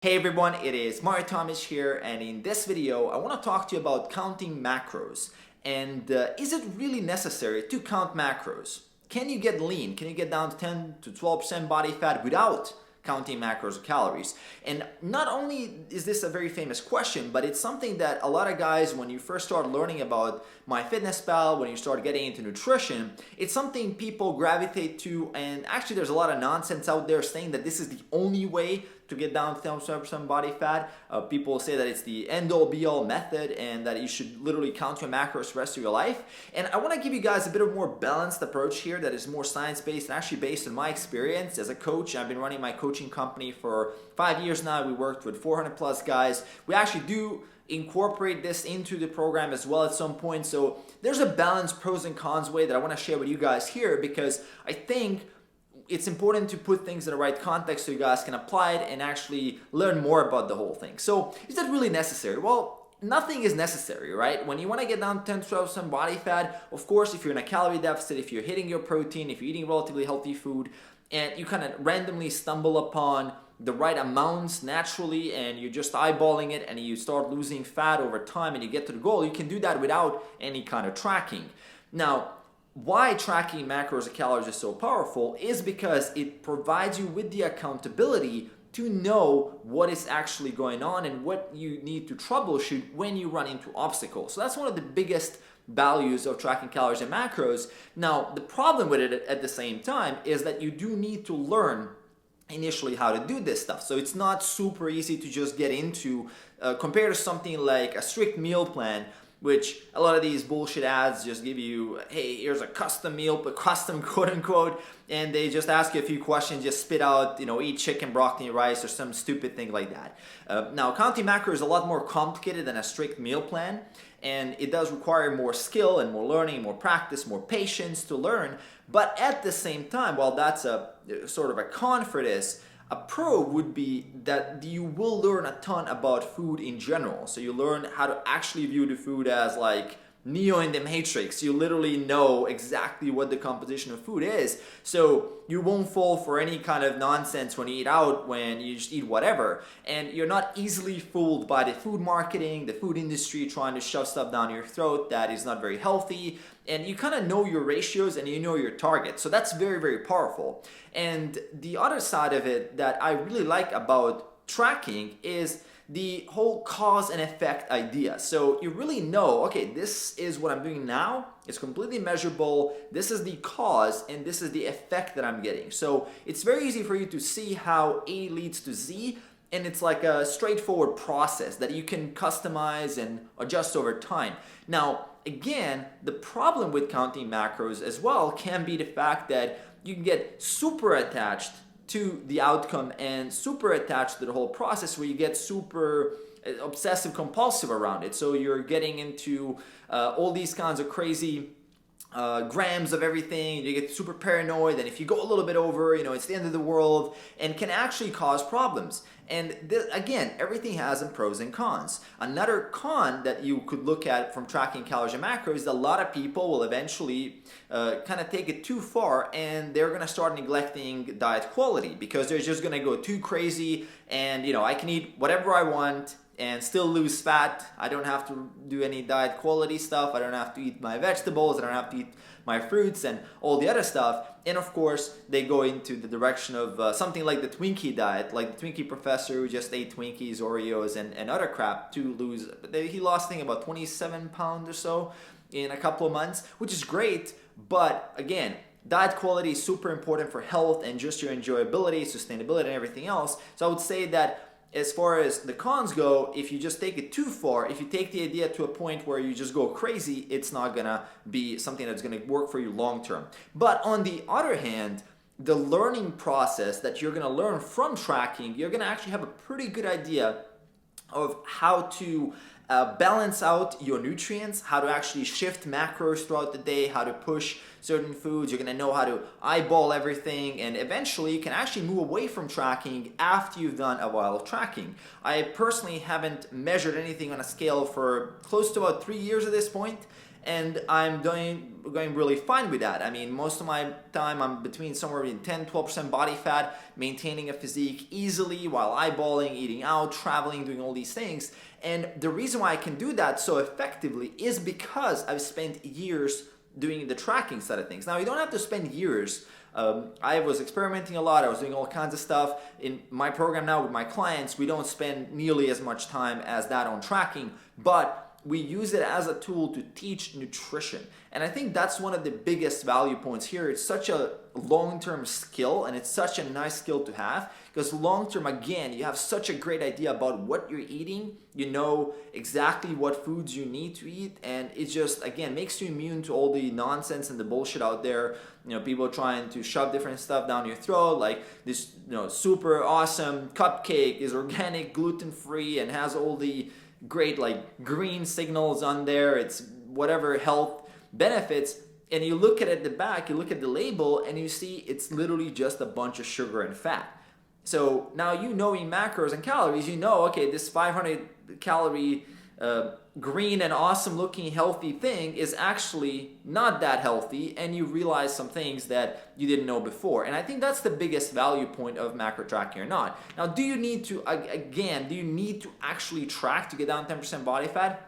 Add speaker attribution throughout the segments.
Speaker 1: Hey everyone, it is Mario Tomic here, and in this video I want to talk to you about counting macros. And is it really necessary to count macros? Can you get lean? Can you get down to 10 to 12% body fat without counting macros or calories? And not only is this a very famous question, but it's something that a lot of guys, when you first start learning about MyFitnessPal, when you start getting into nutrition, it's something people gravitate to. And actually there's a lot of nonsense out there saying that this is the only way to get down to 10% body fat. People say that it's the end-all be-all method and that you should literally count your macros the rest of your life. And I want to give you guys a bit of a more balanced approach here that is more science-based and actually based on my experience as a coach. I've been running my coaching company for 5 years now. We worked with 400 plus guys. We actually do incorporate this into the program as well at some point. So there's a balanced pros and cons way that I want to share with you guys here, because I think it's important to put things in the right context so you guys can apply it and actually learn more about the whole thing. So is that really necessary? Well, nothing is necessary, right? When you want to get down to 10 to 12% body fat, of course, if you're in a calorie deficit, if you're hitting your protein, if you're eating relatively healthy food, and you kind of randomly stumble upon the right amounts naturally and you're just eyeballing it and you start losing fat over time and you get to the goal, you can do that without any kind of tracking. Now, why tracking macros and calories is so powerful is because it provides you with the accountability to know what is actually going on and what you need to troubleshoot when you run into obstacles. So that's one of the biggest values of tracking calories and macros. Now, the problem with it at the same time is that you do need to learn initially how to do this stuff. So it's not super easy to just get into compared to something like a strict meal plan, which a lot of these bullshit ads just give you, hey, here's a custom meal, but custom quote unquote, and they just ask you a few questions, just spit out, eat chicken, broccoli, rice, or some stupid thing like that. Now, counting macros is a lot more complicated than a strict meal plan, and it does require more skill and more learning, more practice, more patience to learn. But at the same time, while that's a sort of a con for this, a pro would be that you will learn a ton about food in general. So you learn how to actually view the food as like Neo in the Matrix. You literally know exactly what the composition of food is. So you won't fall for any kind of nonsense when you eat out, when you just eat whatever. And you're not easily fooled by the food marketing, the food industry trying to shove stuff down your throat that is not very healthy. And you kind of know your ratios and you know your target. So that's very, very powerful. And the other side of it that I really like about tracking is the whole cause and effect idea. So you really know, okay, this is what I'm doing now. It's completely measurable. This is the cause and this is the effect that I'm getting. So it's very easy for you to see how A leads to Z, and it's like a straightforward process that you can customize and adjust over time. Now, again, the problem with counting macros as well can be the fact that you can get super attached to the outcome and super attached to the whole process, where you get super obsessive compulsive around it. So you're getting into all these kinds of crazy grams of everything. You get super paranoid, and if you go a little bit over, it's the end of the world, and can actually cause problems. And again, everything has some pros and cons. Another con that you could look at from tracking calories and macros is that a lot of people will eventually kind of take it too far, and they're going to start neglecting diet quality because they're just going to go too crazy. And I can eat whatever I want and still lose fat. I don't have to do any diet quality stuff. I don't have to eat my vegetables. I don't have to eat my fruits and all the other stuff. And of course, they go into the direction of something like the Twinkie diet, like the Twinkie professor who just ate Twinkies, Oreos, and other crap to lose. He lost, I think, about 27 pounds or so in a couple of months, which is great. But again, diet quality is super important for health and just your enjoyability, sustainability, and everything else. So I would say that as far as the cons go, if you just take it too far, if you take the idea to a point where you just go crazy, it's not gonna be something that's gonna work for you long term. But on the other hand, the learning process that you're gonna learn from tracking, you're gonna actually have a pretty good idea of how to balance out your nutrients, how to actually shift macros throughout the day, how to push certain foods. You're going to know how to eyeball everything, and eventually you can actually move away from tracking after you've done a while of tracking. I personally haven't measured anything on a scale for close to about 3 years at this point, and I'm going really fine with that. I mean, most of my time I'm between somewhere between 10-12% body fat, maintaining a physique easily while eyeballing, eating out, traveling, doing all these things. And the reason why I can do that so effectively is because I've spent years doing the tracking side of things. Now, you don't have to spend years. I was experimenting a lot. I was doing all kinds of stuff. In my program now with my clients, we don't spend nearly as much time as that on tracking, but we use it as a tool to teach nutrition. And I think that's one of the biggest value points here. It's such a long-term skill, and it's such a nice skill to have, because long-term, again, you have such a great idea about what you're eating. You know exactly what foods you need to eat, and it just, again, makes you immune to all the nonsense and the bullshit out there. You know, people trying to shove different stuff down your throat, like this, super awesome cupcake is organic, gluten-free, and has all the great like green signals on there. It's whatever health benefits, and you look at the back, you look at the label, and you see it's literally just a bunch of sugar and fat. So now, knowing macros and calories, okay, this 500 calorie green and awesome looking healthy thing is actually not that healthy, and you realize some things that you didn't know before. And I think that's the biggest value point of macro tracking or not. Now, do you need to actually track to get down 10% body fat?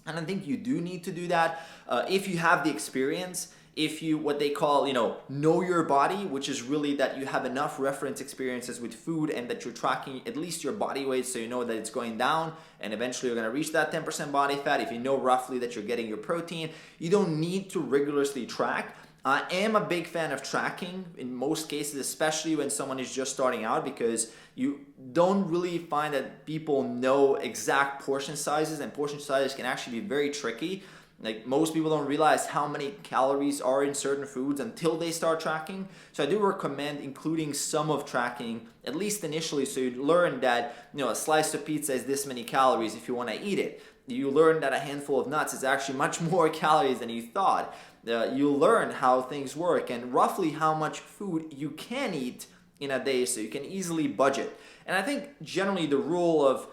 Speaker 1: And I think you do need to do that if you have the experience. If you, what they call, know your body, which is really that you have enough reference experiences with food and that you're tracking at least your body weight, so you know that it's going down and eventually you're going to reach that 10% body fat. If you know roughly that you're getting your protein, you don't need to rigorously track. I am a big fan of tracking in most cases, especially when someone is just starting out, because you don't really find that people know exact portion sizes, and portion sizes can actually be very tricky. Like, most people don't realize how many calories are in certain foods until they start tracking. So I do recommend including some of tracking, at least initially, so you learn that a slice of pizza is this many calories if you want to eat it. You learn that a handful of nuts is actually much more calories than you thought. You learn how things work and roughly how much food you can eat in a day, so you can easily budget. And I think generally the rule of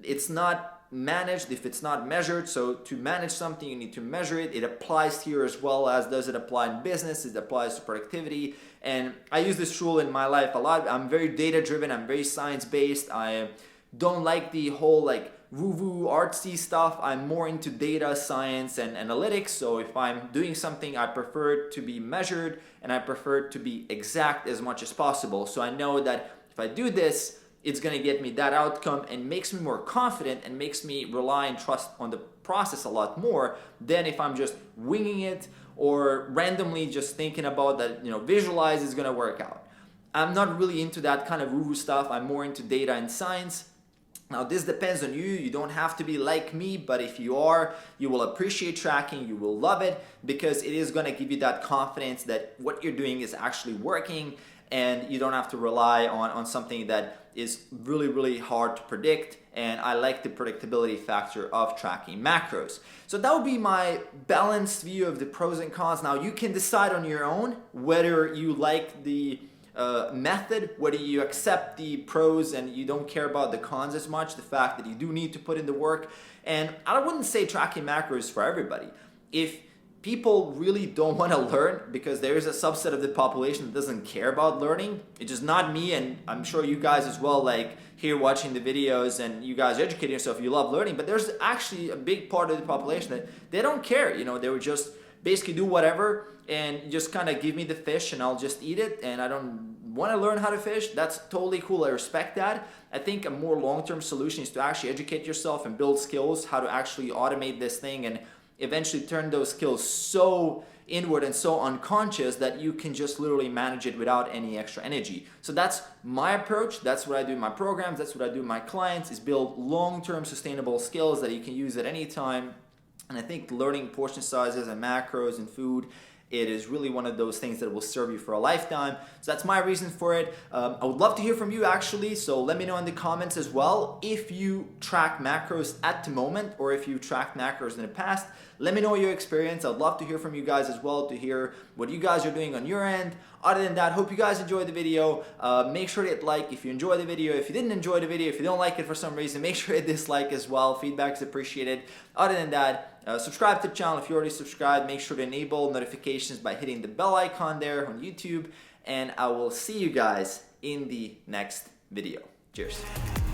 Speaker 1: it's not managed if it's not measured. So to manage something, you need to measure it. It applies here as well as does it apply in business. It applies to productivity. And I use this rule in my life a lot. I'm very data driven. I'm very science based. I don't like the whole like woo-woo artsy stuff. I'm more into data science and analytics. So if I'm doing something, I prefer it to be measured and I prefer it to be exact as much as possible. So I know that if I do this, it's going to get me that outcome and makes me more confident and makes me rely and trust on the process a lot more than if I'm just winging it or randomly just thinking about that, visualize is going to work out. I'm not really into that kind of woo-woo stuff. I'm more into data and science. Now, this depends on you. You don't have to be like me, but if you are, you will appreciate tracking. You will love it because it is going to give you that confidence that what you're doing is actually working, and you don't have to rely on something that is really, really hard to predict. And I like the predictability factor of tracking macros. So that would be my balanced view of the pros and cons. Now, you can decide on your own whether you like the method, whether you accept the pros and you don't care about the cons as much, the fact that you do need to put in the work. And I wouldn't say tracking macros for everybody. If people really don't want to learn, because there is a subset of the population that doesn't care about learning, it's just not me, and I'm sure you guys as well, like here watching the videos and you guys educating yourself, you love learning, but there's actually a big part of the population that they don't care. They would just basically do whatever and just kind of give me the fish and I'll just eat it, and I don't want to learn how to fish. That's totally cool. I respect that. I think a more long-term solution is to actually educate yourself and build skills, how to actually automate this thing and eventually turn those skills so inward and so unconscious that you can just literally manage it without any extra energy. So that's my approach. That's what I do in my programs. That's what I do with my clients, is build long-term sustainable skills that you can use at any time. And I think learning portion sizes and macros and food, it is really one of those things that will serve you for a lifetime. So that's my reason for it. I would love to hear from you actually. So let me know in the comments as well if you track macros at the moment or if you tracked macros in the past. Let me know your experience. I'd love to hear from you guys as well, to hear what you guys are doing on your end. Other than that, hope you guys enjoyed the video. Make sure to hit like if you enjoyed the video. If you didn't enjoy the video, if you don't like it for some reason, make sure to hit dislike as well. Feedback is appreciated. Other than that, subscribe to the channel if you already subscribed. Make sure to enable notifications by hitting the bell icon there on YouTube. And I will see you guys in the next video. Cheers.